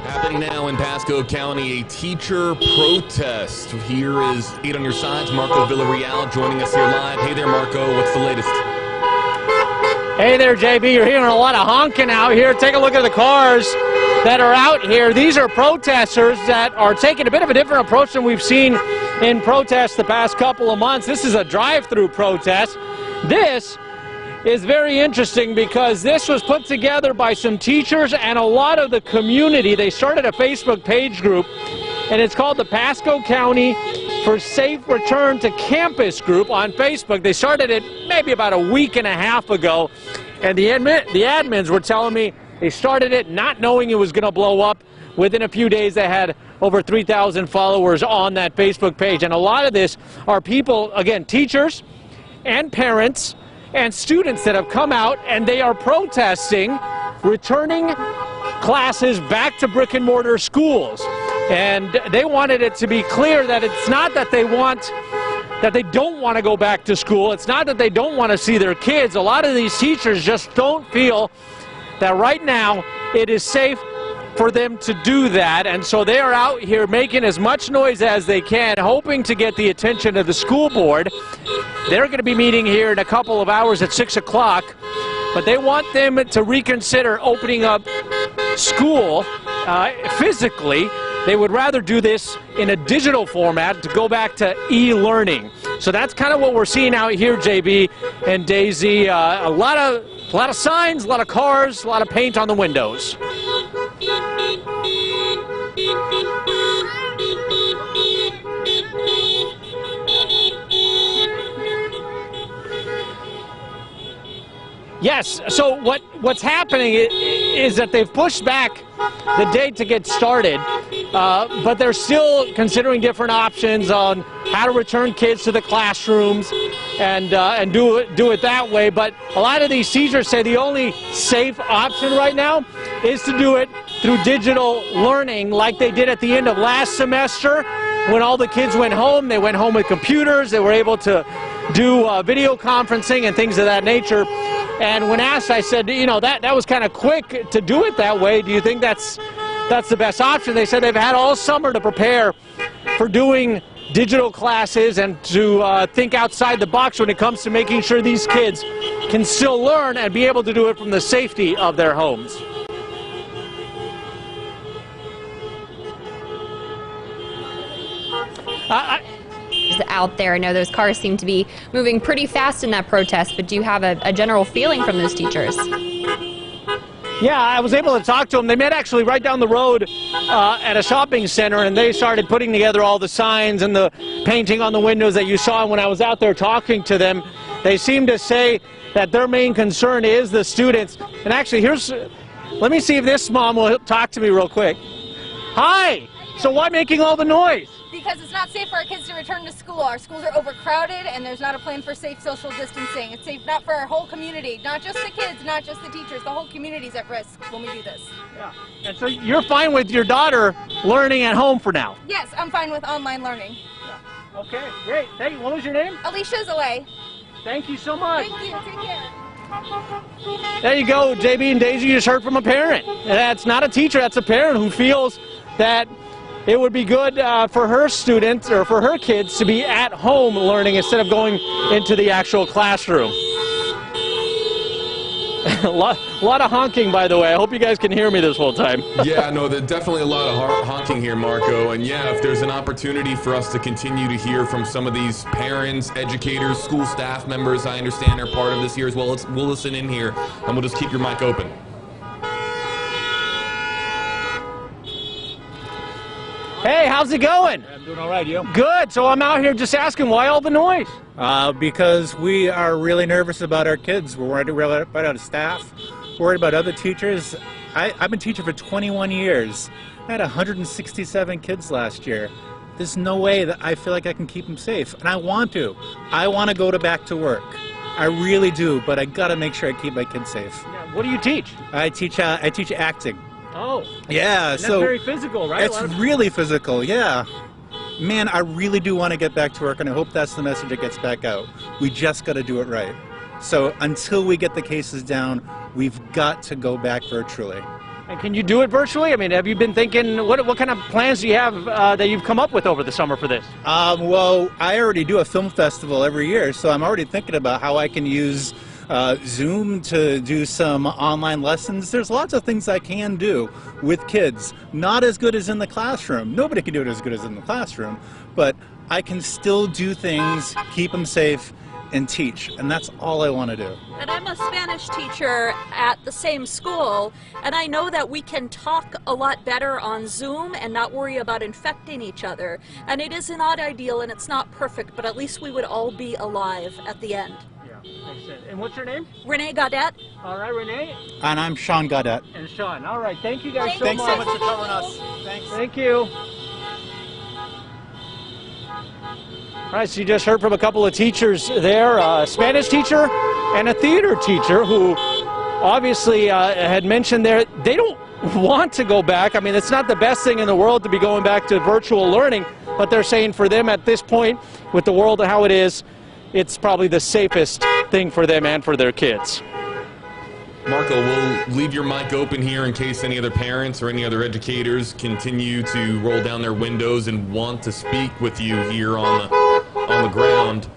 Happening now in Pasco County, a teacher protest. Here is 8 on your sides. Marco Villarreal joining us here live. Hey there, Marco. What's the latest? Hey there, JB. You're hearing a lot of honking out here. Take a look at the cars that are out here. These are protesters that are taking a bit of a different approach than we've seen in protests the past couple of months. This is a drive-through protest. This is very interesting because this was put together by some teachers and a lot of the community. They started a Facebook page group, and it's called the Pasco County for Safe Return to Campus group on Facebook. They started it maybe about a week and a half ago, and the admins were telling me they started it not knowing it was going to blow up. Within a few days, they had over 3,000 followers on that Facebook page, and a lot of this are people, again, teachers and parents and students that have come out, and they are protesting returning classes back to brick and mortar schools. And they wanted it to be clear that it's not that they don't want to go back to school. It's not that they don't want to see their kids. A lot of these teachers just don't feel that right now it is safe for them to do that, and so they are out here making as much noise as they can, hoping to get the attention of the school board. They're going to be meeting here in a couple of hours at 6 o'clock, but they want them to reconsider opening up school physically. They would rather do this in a digital format to go back to e-learning. So that's kind of what we're seeing out here, JB and Daisy. A lot of signs, a lot of cars, a lot of paint on the windows. Yes, so what's happening is that they've pushed back the date to get started, but they're still considering different options on how to return kids to the classrooms and do it that way. But a lot of these teachers say the only safe option right now is to do it through digital learning, like they did at the end of last semester when all the kids went home. They went home with computers. They were able to do video conferencing and things of that nature. And when asked, I said, you know, that was kind of quick to do it that way. Do you think that's the best option? They said they've had all summer to prepare for doing digital classes and to think outside the box when it comes to making sure these kids can still learn and be able to do it from the safety of their homes. Out there, I know those cars seem to be moving pretty fast in that protest, but do you have a general feeling from those teachers? Yeah, I was able to talk to them. They met actually right down the road at a shopping center, and they started putting together all the signs and the painting on the windows that you saw when I was out there talking to them. They seem to say that their main concern is the students. And actually, let me see if this mom will talk to me real quick. Hi! So why making all the noise? Because it's not safe for our kids to return to school. Our schools are overcrowded, and there's not a plan for safe social distancing. It's safe not for our whole community, not just the kids, not just the teachers. The whole community's at risk when we do this. Yeah. And so you're fine with your daughter learning at home for now? Yes, I'm fine with online learning. Yeah. Okay, great. Thank you. What was your name? Alicia's away. Thank you so much. Thank you. Take care. There you go, JB and Daisy. You just heard from a parent. That's not a teacher. That's a parent who feels that it would be good for her students or for her kids to be at home learning instead of going into the actual classroom. A lot of honking, by the way. I hope you guys can hear me this whole time. Yeah, no, there's definitely a lot of honking here, Marco. And yeah, if there's an opportunity for us to continue to hear from some of these parents, educators, school staff members, I understand are part of this here as well. We'll listen in here, and we'll just keep your mic open. Hey, how's it going? I'm doing all right, you? Good. So I'm out here just asking, why all the noise? Because we are really nervous about our kids. We're worried about our staff, worried about other teachers. I've been teaching for 21 years. I had 167 kids last year. There's no way that I feel like I can keep them safe, and I want to. I want to go back to work. I really do, but I got to make sure I keep my kids safe. Yeah, what do you teach? I teach acting. Oh. Yeah, and so that's very physical, right? It's really physical, yeah. Man, I really do want to get back to work, and I hope that's the message that gets back out. We just got to do it right. So until we get the cases down, we've got to go back virtually. And can you do it virtually? I mean, have you been thinking, what kind of plans do you have that you've come up with over the summer for this? Well, I already do a film festival every year, so I'm already thinking about how I can use Zoom to do some online lessons. There's lots of things I can do with kids. Not as good as in the classroom. Nobody can do it as good as in the classroom, but I can still do things, keep them safe, and teach, and that's all I want to do. And I'm a Spanish teacher at the same school, and I know that we can talk a lot better on Zoom and not worry about infecting each other. And it is not ideal and it's not perfect, but at least we would all be alive at the end. Yeah, makes sense. And what's your name? Renee Gaudet. All right, Renee. And I'm Sean Gaudet. And Sean. All right, thank you guys so Thanks much. so much for covering us. Thanks. Thank you. All right, so you just heard from a couple of teachers there, a Spanish teacher and a theater teacher who obviously had mentioned there they don't want to go back. I mean, it's not the best thing in the world to be going back to virtual learning, but they're saying for them at this point, with the world how it is, it's probably the safest thing for them and for their kids. Marco, we'll leave your mic open here in case any other parents or any other educators continue to roll down their windows and want to speak with you here on the ground.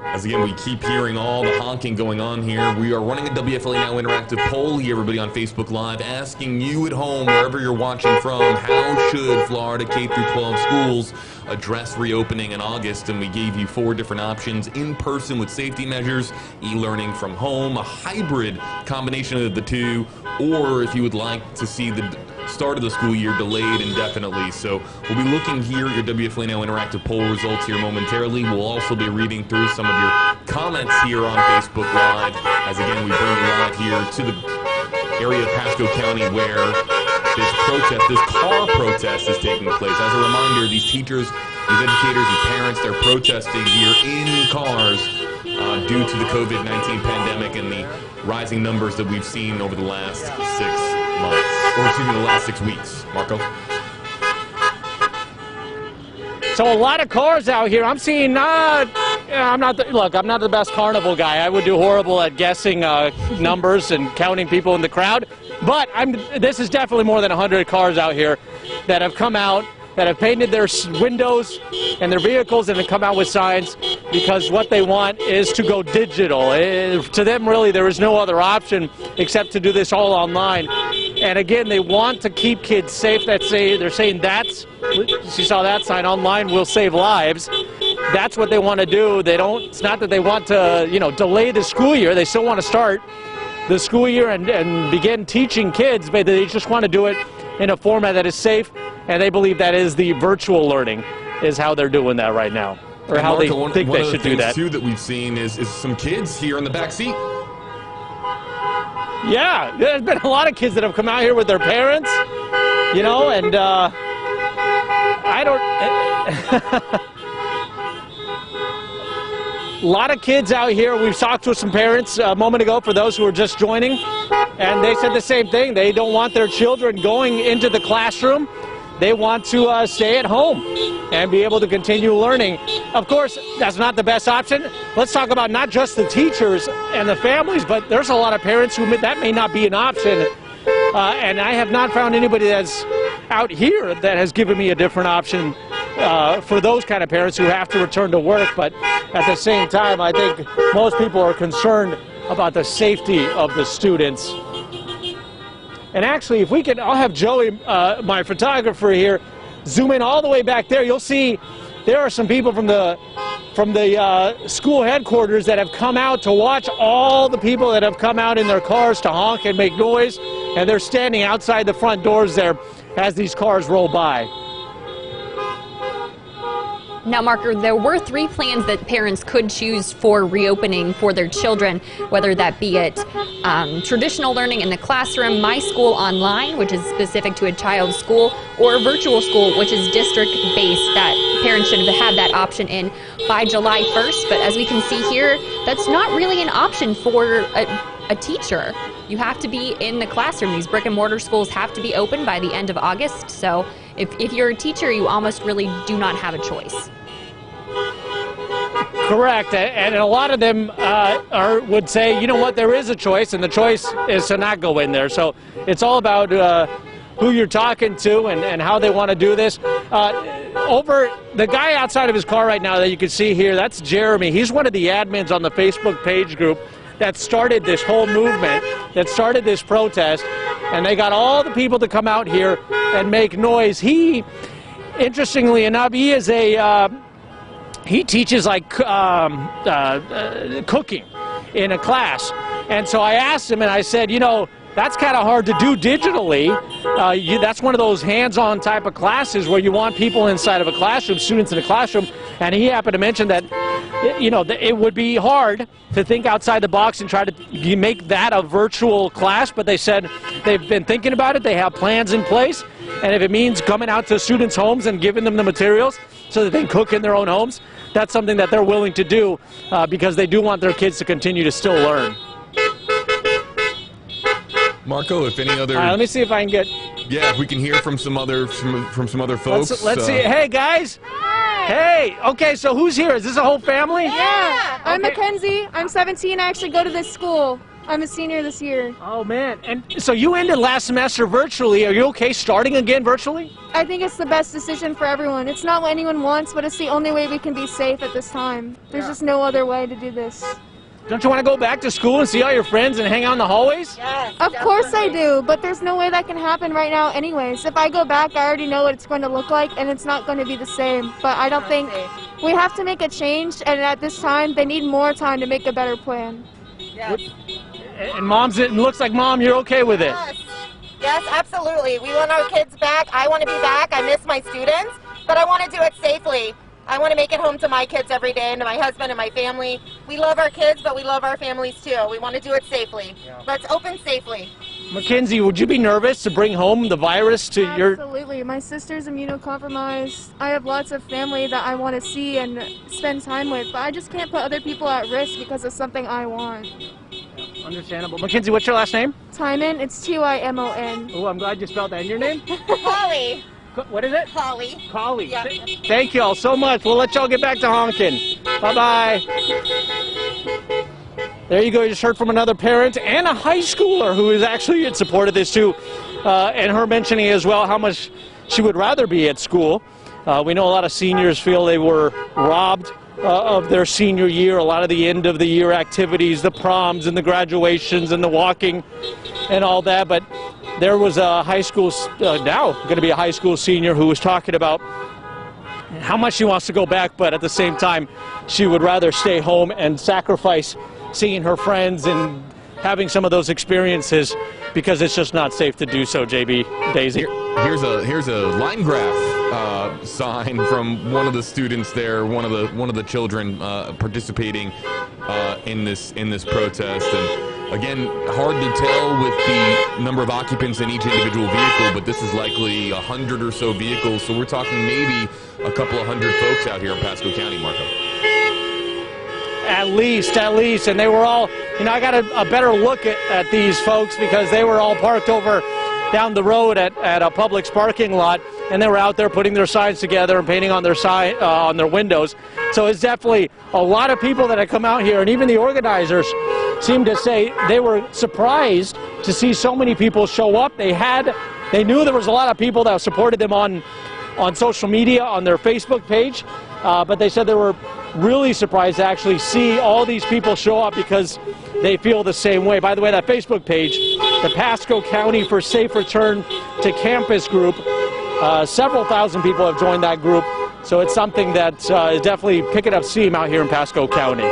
As again, we keep hearing all the honking going on here. We are running a WFLA Now interactive poll here, everybody on Facebook Live, asking you at home, wherever you're watching from, how should Florida K-12 schools address reopening in August? And we gave you 4 different options: in person with safety measures, e-learning from home, a hybrid combination of the two, or if you would like to see the start of the school year delayed indefinitely. So we'll be looking here at your WFLA Now interactive poll results here momentarily. We'll also be reading through some of your comments here on Facebook Live, as again we bring you live here to the area of Pasco County where this car protest is taking place. As a reminder, these teachers, these educators, these parents, they're protesting here in cars due to the COVID-19 pandemic and the rising numbers that we've seen over the last 6 months, or excuse me, the last 6 weeks. Marco? So a lot of cars out here. I'm seeing, I'm not the best carnival guy. I would do horrible at guessing numbers and counting people in the crowd. But this is definitely more than 100 cars out here that have come out, that have painted their windows and their vehicles and have come out with signs because what they want is to go digital. To them, really, there is no other option except to do this all online. And again, they want to keep kids safe. They're saying you saw that sign, online will save lives. That's what they want to do. It's not that they want to, delay the school year. They still want to start the school year and begin teaching kids, but they just want to do it in a format that is safe, and they believe that is the virtual learning is how they're doing that right now, or how they think they should do that. One of the things, too, that we've seen is some kids here in the back seat. Yeah, there's been a lot of kids that have come out here with their parents, and I don't... A lot of kids out here. We've talked to some parents a moment ago for those who are just joining, and they said the same thing. They don't want their children going into the classroom. They want to stay at home and be able to continue learning. Of course, that's not the best option. Let's talk about not just the teachers and the families, but there's a lot of parents who that may not be an option. And I have not found anybody that's out here that has given me a different option for those kind of parents who have to return to work. But at the same time, I think most people are concerned about the safety of the students. And actually, if we can, I'll have Joey, my photographer here, zoom in all the way back there. You'll see there are some people from the school headquarters that have come out to watch all the people that have come out in their cars to honk and make noise, and they're standing outside the front doors there as these cars roll by. Now, Marker, there were 3 plans that parents could choose for reopening for their children, whether that be it traditional learning in the classroom, My School Online, which is specific to a child's school, or virtual school, which is district-based, that parents should have had that option in by July 1st. But as we can see here, that's not really an option for a teacher. You have to be in the classroom. These brick and mortar schools have to be open by the end of August. So if you're a teacher, you almost really do not have a choice. Correct, and a lot of them would say, you know what, there is a choice, and the choice is to not go in there. So it's all about who you're talking to and how they want to do this. Over the guy outside of his car right now that you can see here, that's Jeremy. He's one of the admins on the Facebook page group that started this whole movement, that started this protest, and they got all the people to come out here and make noise. He, interestingly enough, he is he teaches like cooking in a class. And so I asked him and I said, you know, that's kind of hard to do digitally. That's one of those hands-on type of classes where you want people inside of a classroom, students in a classroom. And he happened to mention that, you know, it would be hard to think outside the box and try to make that a virtual class. But they said they've been thinking about it. They have plans in place. And if it means coming out to students' homes and giving them the materials so that they can cook in their own homes, that's something that they're willing to do because they do want their kids to continue to still learn. Marco, if any other... let me see if I can get... Yeah, if we can hear from some other folks. Let's see. Hey, guys. Hi. Hey. Okay, so who's here? Is this a whole family? Yeah. I'm Okay. Mackenzie. I'm 17. I actually go to this school. I'm a senior this year. Oh, man. And so you ended last semester virtually. Are you okay starting again virtually? I think it's the best decision for everyone. It's not what anyone wants, but it's the only way we can be safe at this time. There's just no other way to do this. Don't you want to go back to school and see all your friends and hang out in the hallways? Yes, Of course I do, but there's no way that can happen right now anyways. If I go back, I already know what it's going to look like, and it's not going to be the same. But I don't think we have to make a change, and at this time, they need more time to make a better plan. yes. And Mom's, it looks like, Mom, you're okay with it. Yes. Yes, absolutely. We want our kids back. I want to be back. I miss my students, but I want to do it safely. I want to make it home to my kids every day and to my husband and my family. We love our kids, but we love our families too. We want to do it safely. Let's open safely. Mackenzie, would you be nervous to bring home the virus to your... Absolutely. My sister's immunocompromised. I have lots of family that I want to see and spend time with, but I just can't put other people at risk because it's something I want. Understandable. Mackenzie, what's your last name? Timon, it's Timon. Oh, I'm glad you spelled that. And your name? Holly. What is it? Holly. Collie. Yeah. Thank you all so much. We'll let y'all get back to honking. Bye-bye. There you go. You just heard from another parent and a high schooler who is actually in support of this too. And her mentioning as well how much she would rather be at school. We know a lot of seniors feel they were robbed of their senior year, a lot of the end of the year activities, the proms and the graduations and the walking and all that. But there was a high school, now going to be a high school senior, who was talking about how much she wants to go back, but at the same time, she would rather stay home and sacrifice seeing her friends and having some of those experiences because it's just not safe to do so, JB, Daisy. Here's a line graph sign from one of the students there, one of the children participating in this protest. And again, hard to tell with the number of occupants in each individual vehicle, but this is likely 100 or so vehicles. So we're talking maybe a couple of hundred folks out here in Pasco County, Marco. At least, and they were all, you know, I got a better look at these folks because they were all parked over down the road at a Publix parking lot, and they were out there putting their signs together and painting on their on their windows. So it's definitely a lot of people that have come out here, and even the organizers seemed to say they were surprised to see so many people show up. They knew there was a lot of people that supported them on social media, on their Facebook page, but they said they were really surprised to actually see all these people show up because they feel the same way. By the way, that Facebook page, the Pasco County for Safe Return to Campus group, several thousand people have joined that group, so it's something that is definitely picking up steam out here in Pasco County.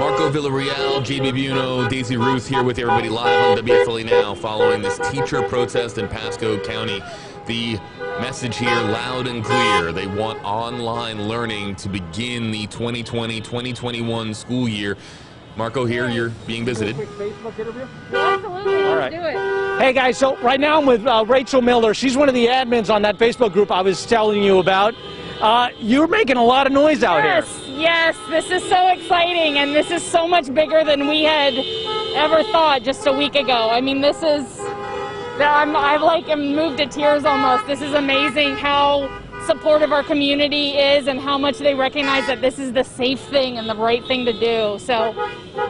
Marco Villarreal, JB Buno, Daisy Ruth here with everybody live on WFLE Now following this teacher protest in Pasco County. The message here loud and clear. They want online learning to begin the 2020-2021 school year. Marco, here you're being visited. Facebook interview? Absolutely, All right. do it. Hey guys, so right now I'm with Rachel Miller. She's one of the admins on that Facebook group I was telling you about. You're making a lot of noise out here. Yes, this is so exciting, and this is so much bigger than we had ever thought just a week ago. I mean, this is, I'm moved to tears almost. This is amazing how supportive our community is and how much they recognize that this is the safe thing and the right thing to do. So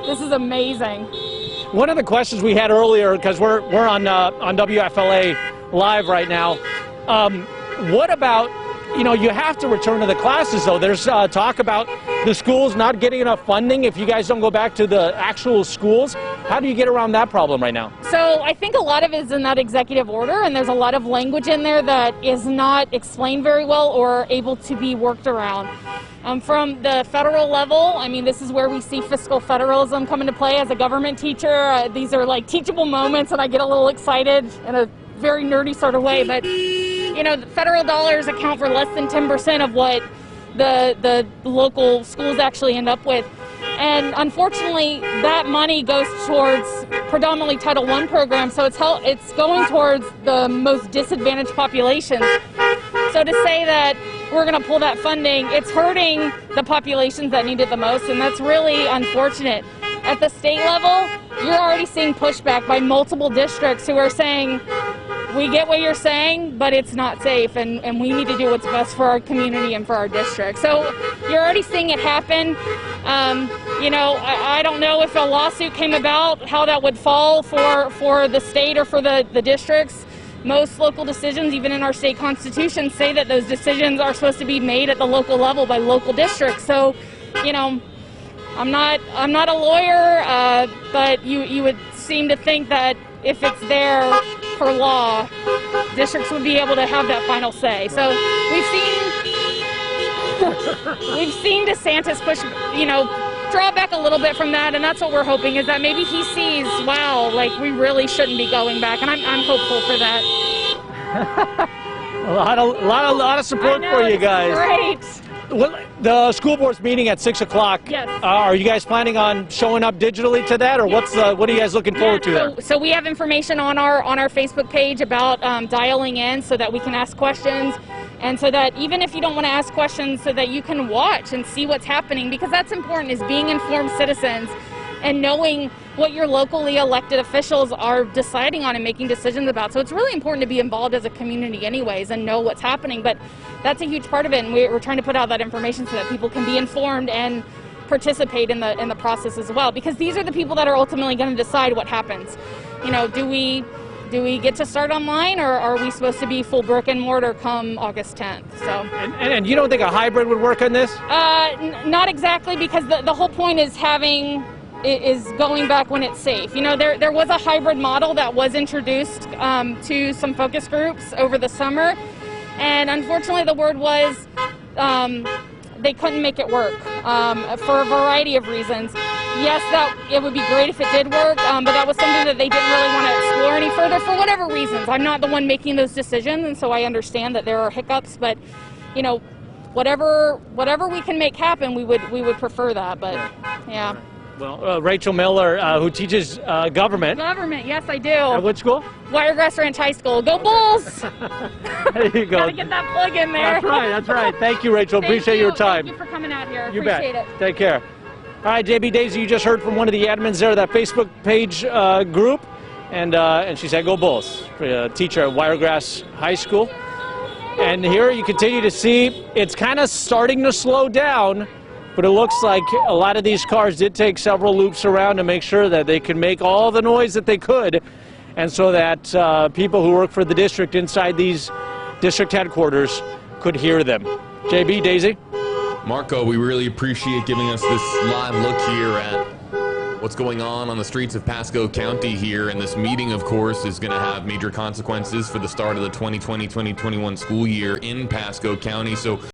this is amazing. One of the questions we had earlier, because we're on WFLA Live right now, what about, you have to return to the classes, though. There's talk about the schools not getting enough funding if you guys don't go back to the actual schools. How do you get around that problem right now? So I think a lot of it is in that executive order, and there's a lot of language in there that is not explained very well or able to be worked around. From the federal level, I mean, this is where we see fiscal federalism come into play. As a government teacher, these are like teachable moments, and I get a little excited in a very nerdy sort of way. But, the federal dollars account for less than 10% of what the local schools actually end up with. And unfortunately, that money goes towards predominantly Title I programs, so it's going towards the most disadvantaged populations. So to say that we're going to pull that funding, it's hurting the populations that need it the most, and that's really unfortunate. At the state level, you're already seeing pushback by multiple districts who are saying, we get what you're saying, but it's not safe, and we need to do what's best for our community and for our district. So you're already seeing it happen. I don't know if a lawsuit came about, how that would fall for the state or for the districts. Most local decisions, even in our state constitution, say that those decisions are supposed to be made at the local level by local districts. So, I'm not a lawyer, but you would seem to think that if it's there for law, districts would be able to have that final say. So we've seen DeSantis push, draw back a little bit from that, and that's what we're hoping, is that maybe he sees, wow, like we really shouldn't be going back, and I'm hopeful for that. a lot of support for you guys. Great. Well, the school board's meeting at 6 o'clock. Yes. Are you guys planning on showing up digitally to that, or what are you guys looking forward to there? So we have information on our Facebook page about dialing in so that we can ask questions, and so that even if you don't want to ask questions, so that you can watch and see what's happening, because that's important, is being informed citizens and knowing what your locally elected officials are deciding on and making decisions about. So it's really important to be involved as a community anyways and know what's happening, but that's a huge part of it, and we're trying to put out that information so that people can be informed and participate in the process as well, because these are the people that are ultimately going to decide what happens. Do we get to start online, or are we supposed to be full brick and mortar come August 10th? So, and you don't think a hybrid would work on this? Not exactly, because the whole point is going back when it's safe. There was a hybrid model that was introduced to some focus groups over the summer, and unfortunately the word was they couldn't make it work for a variety of reasons. Yes, that it would be great if it did work, but that was something that they didn't really want to explore any further for whatever reasons. I'm not the one making those decisions, and so I understand that there are hiccups, but whatever we can make happen, we would prefer that. But yeah. Well, Rachel Miller, who teaches government. Government, yes, I do. At what school? Wiregrass Ranch High School. Go Bulls! There you go. Gotta get that plug in there. That's right. Thank you, Rachel. Appreciate your time. Thank you for coming out here. You Appreciate bet. it. Take care. All right, JB Daisy, you just heard from one of the admins there of that Facebook page group, and she said, "Go Bulls!" For a teacher at Wiregrass High School. And here you continue to see it's kind of starting to slow down, but it looks like a lot of these cars did take several loops around to make sure that they could make all the noise that they could, and so that people who work for the district inside these district headquarters could hear them. JB, Daisy? Marco, we really appreciate giving us this live look here at what's going on the streets of Pasco County here, and this meeting, of course, is going to have major consequences for the start of the 2020-2021 school year in Pasco County. So